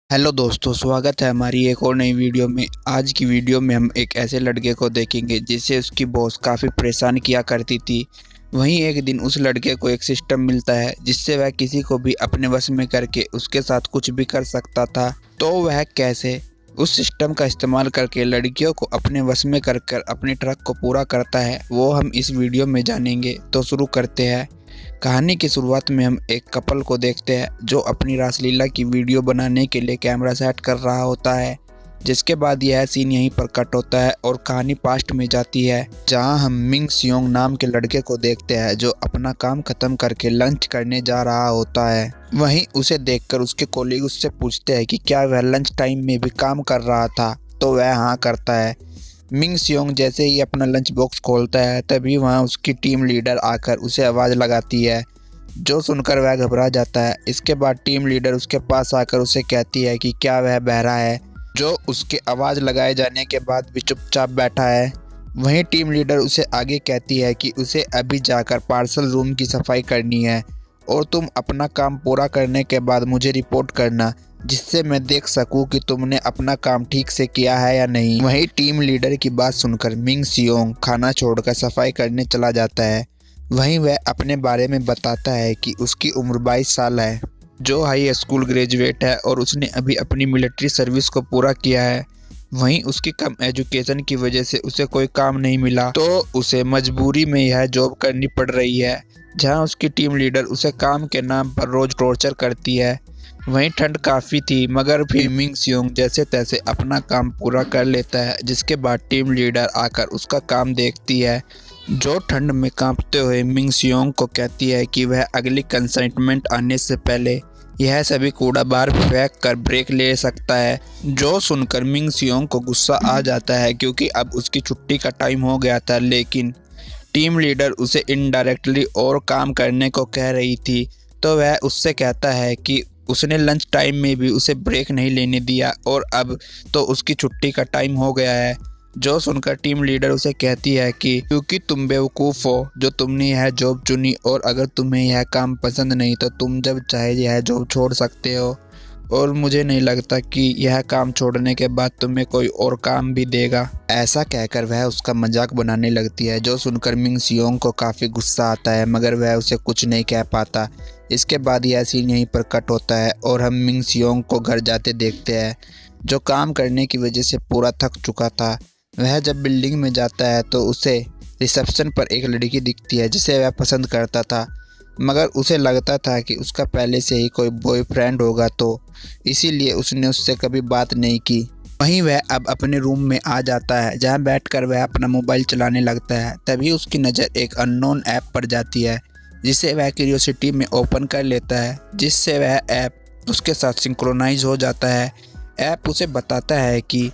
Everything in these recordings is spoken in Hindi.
हेलो दोस्तों, स्वागत है हमारी एक और नई वीडियो में। आज की वीडियो में हम एक ऐसे लड़के को देखेंगे जिसे उसकी बॉस काफ़ी परेशान किया करती थी। वहीं एक दिन उस लड़के को एक सिस्टम मिलता है जिससे वह किसी को भी अपने वश में करके उसके साथ कुछ भी कर सकता था। तो वह कैसे उस सिस्टम का इस्तेमाल करके लड़कियों को अपने वश में कर कर अपने ट्रक को पूरा करता है, वो हम इस वीडियो में जानेंगे। तो शुरू करते हैं। कहानी की शुरुआत में हम एक कपल को देखते हैं जो अपनी रासलीला की वीडियो बनाने के लिए कैमरा सेट कर रहा होता है। जिसके बाद यह सीन यहीं पर कट होता है और कहानी पास्ट में जाती है, जहां हम मिंग सियोंग नाम के लड़के को देखते हैं जो अपना काम खत्म करके लंच करने जा रहा होता है। वहीं उसे देखकर उसके कोलीग उससे पूछते हैं कि क्या वह लंच टाइम में भी काम कर रहा था, तो वह हाँ करता है। मिंग सियोंग जैसे ही अपना लंच बॉक्स खोलता है तभी वहाँ उसकी टीम लीडर आकर उसे आवाज़ लगाती है, जो सुनकर वह घबरा जाता है। इसके बाद टीम लीडर उसके पास आकर उसे कहती है कि क्या वह बहरा है, जो उसके आवाज़ लगाए जाने के बाद भी चुपचाप बैठा है। वहीं टीम लीडर उसे आगे कहती है कि उसे अभी जाकर पार्सल रूम की सफाई करनी है और तुम अपना काम पूरा करने के बाद मुझे रिपोर्ट करना, जिससे मैं देख सकूं कि तुमने अपना काम ठीक से किया है या नहीं। वहीं टीम लीडर की बात सुनकर मिंग सियोंग खाना छोड़कर सफाई करने चला जाता है। वहीं वह अपने बारे में बताता है कि उसकी उम्र 22 साल है, जो हाई स्कूल ग्रेजुएट है और उसने अभी अपनी मिलिट्री सर्विस को पूरा किया है। वहीं उसकी कम एजुकेशन की वजह से उसे कोई काम नहीं मिला, तो उसे मजबूरी में यह जॉब करनी पड़ रही है, जहां उसकी टीम लीडर उसे काम के नाम पर रोज टॉर्चर करती है। वहीं ठंड काफ़ी थी मगर फिर मिंग सियोंग जैसे तैसे अपना काम पूरा कर लेता है। जिसके बाद टीम लीडर आकर उसका काम देखती है, जो ठंड में कांपते हुए मिंग सियोंग को कहती है कि वह अगली कंसाइनमेंट आने से पहले यह सभी कूड़ा बाहर फेंक कर ब्रेक ले सकता है। जो सुनकर मिंग सियोंग को गुस्सा आ जाता है क्योंकि अब उसकी छुट्टी का टाइम हो गया था, लेकिन टीम लीडर उसे इनडायरेक्टली और काम करने को कह रही थी, तो वह उससे कहता है कि उसने लंच टाइम में भी उसे ब्रेक नहीं लेने दिया और अब तो उसकी छुट्टी का टाइम हो गया है। जो सुनकर टीम लीडर उसे कहती है कि क्योंकि तुम बेवकूफ़ हो जो तुमने यह जॉब चुनी, और अगर तुम्हें यह काम पसंद नहीं तो तुम जब चाहे यह जॉब छोड़ सकते हो, और मुझे नहीं लगता कि यह काम छोड़ने के बाद तुम्हें कोई और काम भी देगा। ऐसा कहकर वह उसका मजाक बनाने लगती है, जो सुनकर मिंग सियोंग को काफ़ी गुस्सा आता है मगर वह उसे कुछ नहीं कह पाता। इसके बाद यह सीन यहीं पर कट होता है और हम मिंग सियोंग को घर जाते देखते हैं, जो काम करने की वजह से पूरा थक चुका था। वह जब बिल्डिंग में जाता है तो उसे रिसेप्शन पर एक लड़की दिखती है जिसे वह पसंद करता था, मगर उसे लगता था कि उसका पहले से ही कोई बॉयफ्रेंड होगा, तो इसीलिए उसने उससे कभी बात नहीं की। वहीं वह अब अपने रूम में आ जाता है, जहां बैठकर वह अपना मोबाइल चलाने लगता है। तभी उसकी नज़र एक अननोन ऐप पर जाती है, जिसे वह क्यूरियोसिटी में ओपन कर लेता है, जिससे वह ऐप उसके साथ सिंक्रोनाइज हो जाता है। ऐप उसे बताता है कि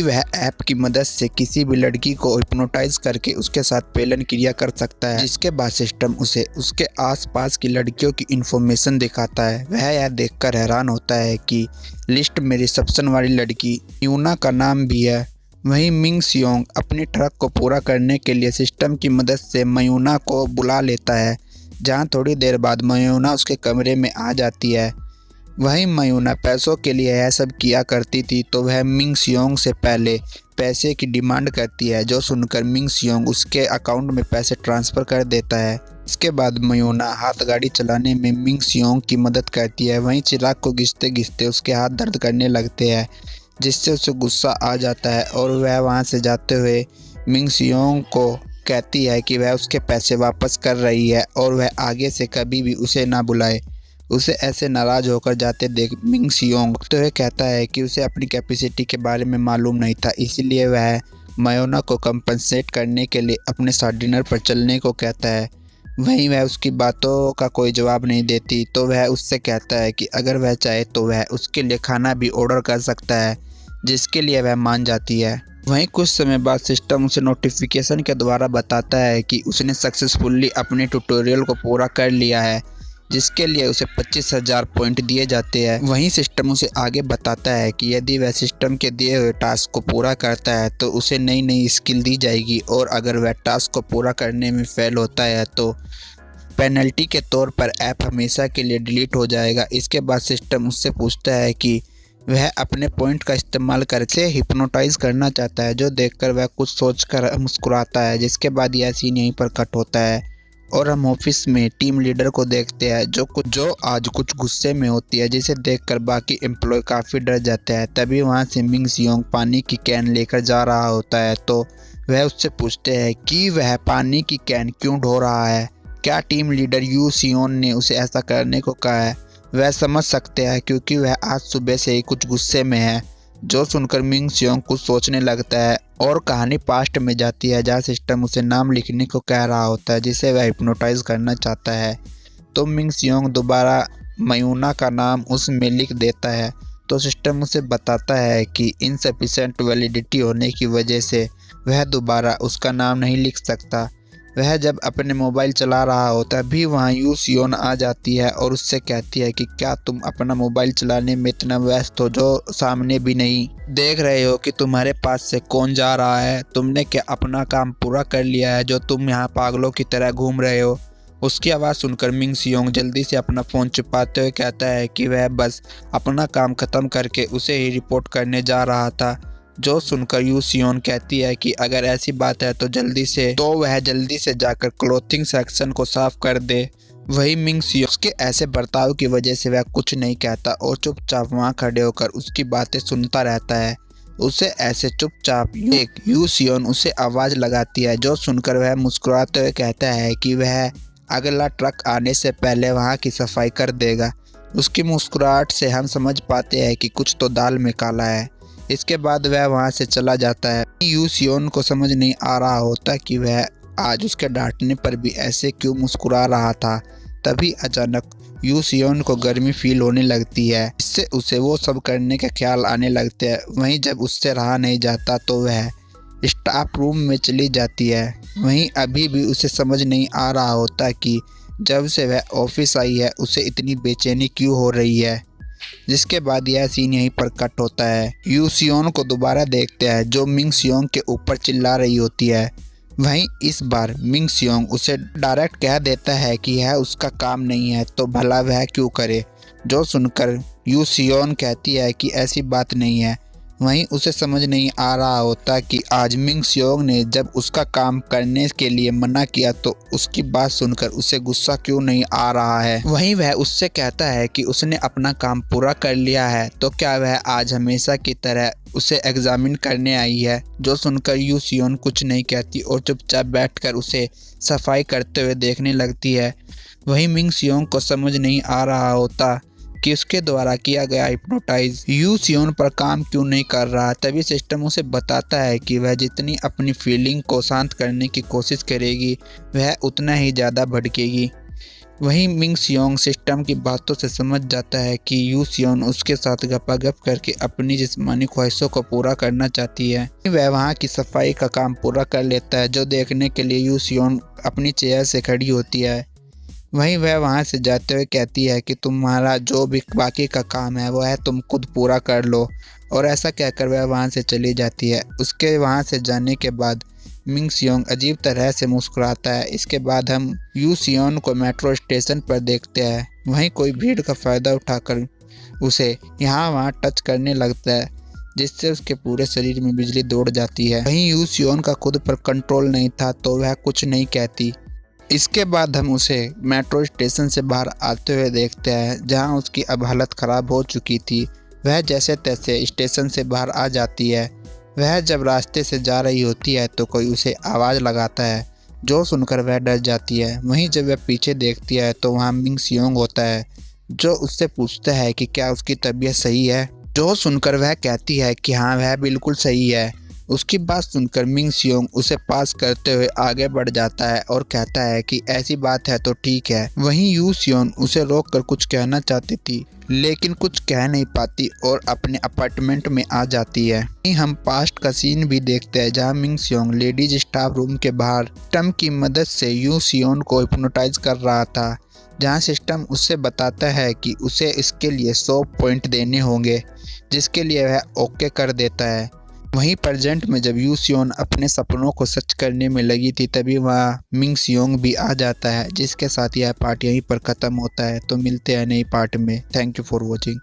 वह ऐप की मदद से किसी भी लड़की को हिप्नोटाइज करके उसके साथ पेलन क्रिया कर सकता है। जिसके बाद सिस्टम उसे उसके आसपास की लड़कियों की इन्फॉर्मेशन दिखाता है। वह यह देखकर हैरान होता है कि लिस्ट में रिसेप्शन वाली लड़की यूना का नाम भी है। वहीं मिंग सियोंग अपने ट्रक को पूरा करने के लिए सिस्टम की मदद से मयूना को बुला लेता है, जहां थोड़ी देर बाद मयूना उसके कमरे में आ जाती है। वहीं मयूना पैसों के लिए यह सब किया करती थी, तो वह मिंग सियोंग से पहले पैसे की डिमांड करती है, जो सुनकर मिंग सियोंग उसके अकाउंट में पैसे ट्रांसफ़र कर देता है। इसके बाद मयूना हाथ गाड़ी चलाने में मिंग सियोंग की मदद करती है। वहीं चिराग को घिसते घिसते उसके हाथ दर्द करने लगते हैं, जिससे उसे गुस्सा आ जाता है और वह वहां से जाते हुए मिंग सियोंग को कहती है कि वह उसके पैसे वापस कर रही है और वह आगे से कभी भी उसे ना बुलाए। उसे ऐसे नाराज होकर जाते देख मिंग सियोंग तो वह कहता है कि उसे अपनी कैपेसिटी के बारे में मालूम नहीं था, इसीलिए वह मयोना को कंपनसेट करने के लिए अपने साथ डिनर पर चलने को कहता है। वहीं वह उसकी बातों का कोई जवाब नहीं देती, तो वह उससे कहता है कि अगर वह चाहे तो वह उसके लिए खाना भी ऑर्डर कर सकता है, जिसके लिए वह मान जाती है। वहीं कुछ समय बाद सिस्टम उसे नोटिफिकेशन के द्वारा बताता है कि उसने सक्सेसफुली अपने ट्यूटोरियल को पूरा कर लिया है, जिसके लिए उसे 25,000 पॉइंट दिए जाते हैं। वहीं सिस्टम उसे आगे बताता है कि यदि वह सिस्टम के दिए हुए टास्क को पूरा करता है तो उसे नई नई स्किल दी जाएगी, और अगर वह टास्क को पूरा करने में फेल होता है तो पेनल्टी के तौर पर ऐप हमेशा के लिए डिलीट हो जाएगा। इसके बाद सिस्टम उससे पूछता है कि वह अपने पॉइंट का इस्तेमाल करके हिप्नोटाइज करना चाहता है, जो देखकर वह कुछ सोचकर मुस्कुराता है। जिसके बाद यह सीन यहीं पर कट होता है और हम ऑफिस में टीम लीडर को देखते हैं जो आज कुछ गुस्से में होती है, जिसे देखकर बाकी एम्प्लॉय काफ़ी डर जाते हैं। तभी वहां से मिंग सियोंग पानी की कैन लेकर जा रहा होता है, तो वह उससे पूछते हैं कि वह पानी की कैन क्यों ढो रहा है। क्या टीम लीडर यू सियोन ने उसे ऐसा करने को कहा है? वह समझ सकते हैं क्योंकि वह आज सुबह से ही कुछ गुस्से में है। जो सुनकर मिंग सियोंग कुछ सोचने लगता है और कहानी पास्ट में जाती है, जहाँ सिस्टम उसे नाम लिखने को कह रहा होता है जिसे वह हिप्नोटाइज करना चाहता है। तो मिंग सियोंग दोबारा मयूना का नाम उसमें लिख देता है, तो सिस्टम उसे बताता है कि इनसफिशिएंट वैलिडिटी होने की वजह से वह दोबारा उसका नाम नहीं लिख सकता। वह जब अपने मोबाइल चला रहा होता है तभी वहाँ यू सियोन आ जाती है और उससे कहती है कि क्या तुम अपना मोबाइल चलाने में इतना व्यस्त हो जो सामने भी नहीं देख रहे हो कि तुम्हारे पास से कौन जा रहा है? तुमने क्या अपना काम पूरा कर लिया है जो तुम यहाँ पागलों की तरह घूम रहे हो? उसकी आवाज़ सुनकर मिंग सियोंग जल्दी से अपना फ़ोन छुपाते हुए कहता है कि वह बस अपना काम ख़त्म करके उसे ही रिपोर्ट करने जा रहा था। जो सुनकर यू सियोन कहती है कि अगर ऐसी बात है तो वह जल्दी से जाकर क्लोथिंग सेक्शन को साफ कर दे। वही मिंग सियोंग उसके ऐसे बर्ताव की वजह से वह कुछ नहीं कहता और चुपचाप वहां खड़े होकर उसकी बातें सुनता रहता है। उसे ऐसे चुपचाप यू सियोन उसे आवाज़ लगाती है, जो सुनकर वह मुस्कुराते हुए कहता है कि वह अगला ट्रक आने से पहले वहाँ की सफाई कर देगा। उसकी मुस्कुराहट से हम समझ पाते हैं कि कुछ तो दाल में काला है। इसके बाद वह वहाँ से चला जाता है। यू सियोन को समझ नहीं आ रहा होता कि वह आज उसके डांटने पर भी ऐसे क्यों मुस्कुरा रहा था। तभी अचानक यू सियोन को गर्मी फील होने लगती है, इससे उसे वो सब करने के ख्याल आने लगते हैं। वहीं जब उससे रहा नहीं जाता तो वह स्टाफ रूम में चली जाती है। वहीं अभी भी उसे समझ नहीं आ रहा होता कि जब से वह ऑफिस आई है उसे इतनी बेचैनी क्यों हो रही है। जिसके बाद यह सीन यहीं पर कट होता है। यू सियोन को दोबारा देखते हैं जो मिंग सियोंग के ऊपर चिल्ला रही होती है। वहीं इस बार मिंग सियोंग उसे डायरेक्ट कह देता है कि यह उसका काम नहीं है तो भला वह क्यों करे। जो सुनकर यू सियोन कहती है कि ऐसी बात नहीं है। वहीं उसे समझ नहीं आ रहा होता कि आज मिंग सियोंग ने जब उसका काम करने के लिए मना किया तो उसकी बात सुनकर उसे गुस्सा क्यों नहीं आ रहा है। वहीं वह उससे कहता है कि उसने अपना काम पूरा कर लिया है, तो क्या वह आज हमेशा की तरह उसे एग्जामिन करने आई है। जो सुनकर यू सियोन कुछ नहीं कहती और चुपचाप बैठकर उसे सफाई करते हुए देखने लगती है। वहीं मिंग सियोंग को समझ नहीं आ रहा होता कि उसके द्वारा किया गया हिप्नोटाइज यू सियोन पर काम क्यों नहीं कर रहा। तभी सिस्टम उसे बताता है कि वह जितनी अपनी फीलिंग को शांत करने की कोशिश करेगी वह उतना ही ज़्यादा भड़केगी। वहीं मिंग सियोंग सिस्टम की बातों से समझ जाता है कि यू सियोन उसके साथ गपागप करके अपनी जिस्मानी ख्वाहिशों को पूरा करना चाहती है। वह वहाँ की सफाई का काम पूरा कर लेता है, जो देखने के लिए यू सियोन अपनी चेयर से खड़ी होती है। वहीं वह वहाँ से जाते हुए कहती है कि तुम्हारा जो भी बाकी का काम है वह तुम खुद पूरा कर लो, और ऐसा कहकर वह वहाँ से चली जाती है। उसके वहाँ से जाने के बाद मिंग सियोंग अजीब तरह से मुस्कुराता है। इसके बाद हम यू सियोन को मेट्रो स्टेशन पर देखते हैं। वहीं कोई भीड़ का फ़ायदा उठाकर उसे यहाँ वहाँ टच करने लगता है, जिससे उसके पूरे शरीर में बिजली दौड़ जाती है। वहीं यू सियोन का खुद पर कंट्रोल नहीं था तो वह कुछ नहीं कहती। इसके बाद हम उसे मेट्रो स्टेशन से बाहर आते हुए देखते हैं, जहां उसकी अब हालत ख़राब हो चुकी थी। वह जैसे तैसे स्टेशन से बाहर आ जाती है। वह जब रास्ते से जा रही होती है तो कोई उसे आवाज़ लगाता है, जो सुनकर वह डर जाती है। वहीं जब वह पीछे देखती है तो वहाँ मिंग सियोंग होता है, जो उससे पूछता है कि क्या उसकी तबीयत सही है। जो सुनकर वह कहती है कि हाँ, वह बिल्कुल सही है। उसकी बात सुनकर मिंग सियोंग उसे पास करते हुए आगे बढ़ जाता है और कहता है कि ऐसी बात है तो ठीक है। वहीं यू सियोन उसे रोककर कुछ कहना चाहती थी, लेकिन कुछ कह नहीं पाती और अपने अपार्टमेंट में आ जाती है। वहीं हम पास्ट का सीन भी देखते हैं, जहां मिंग सियोंग लेडीज स्टाफ रूम के बाहर सिस्टम की मदद से यू सियोन को हिप्नोटाइज कर रहा था, जहां सिस्टम उससे बताता है कि उसे इसके लिए 100 पॉइंट देने होंगे, जिसके लिए वह ओके कर देता है। वहीं प्रेजेंट में जब यू सियोन अपने सपनों को सच करने में लगी थी तभी वहाँ मिंग सियोंग भी आ जाता है, जिसके साथ यह पार्ट यहीं पर ख़त्म होता है। तो मिलते हैं नई पार्ट में। Thank you for watching.